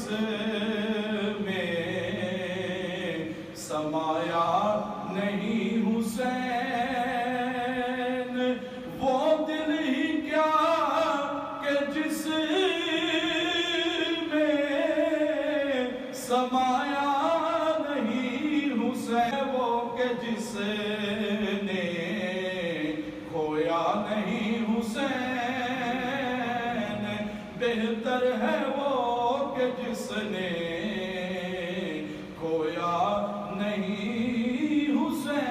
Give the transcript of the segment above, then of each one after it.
जिसमें समाया नहीं हुसैन, वो दिल ही क्या कि जिसमें समाया नहीं हुसैन, वो के जिसने खोया नहीं हुसैन, बेहतर है वो कि जिसने खोया नहीं हुसैन।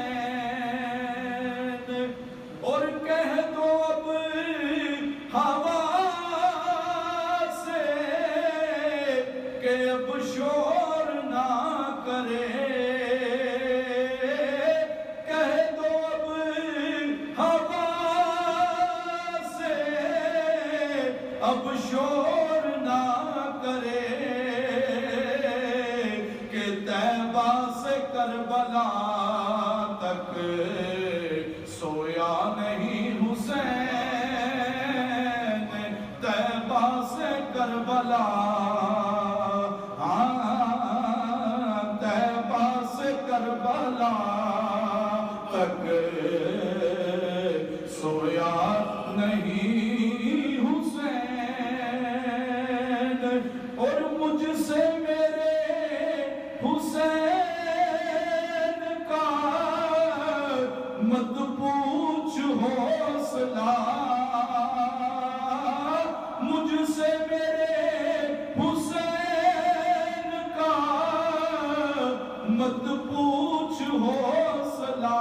और कह दो अब हवा से कि अब शोर ना करे, कह दो अब हवा से अब शोर ना करे, कि तैबा से करबला तक सोया नहीं हुसैन, तैबा से करबला, तैबा से करबला तक सोया नहीं हुसैन। और मुझसे मेरे हुसैन का मत पूछ हौसला, मुझसे मेरे हुसैन का मत पूछ हौसला,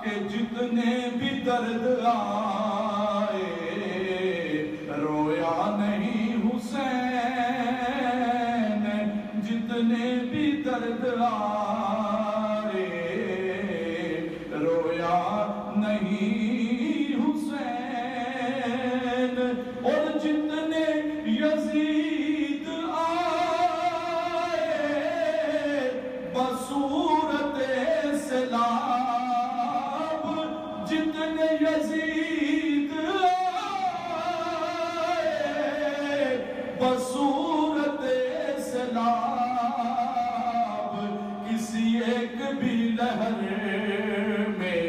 कि जितने भी दर्द आए रोया नहीं हुसैन, जितने भी दर्द आए रोया नहीं हुसैन। और जितने यजीद आए बसूरत सलाब, जितने यजीद आए बसूरत सलाब, किसी एक भी लहर में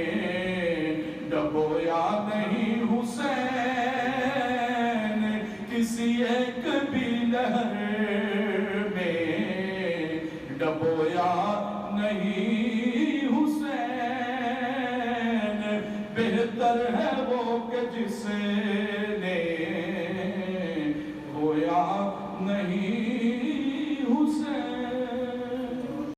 डबोया नहीं हुसैन, किसी एक भी लहर में डबोया नहीं हुसैन, बेहतर है वो कि जिसने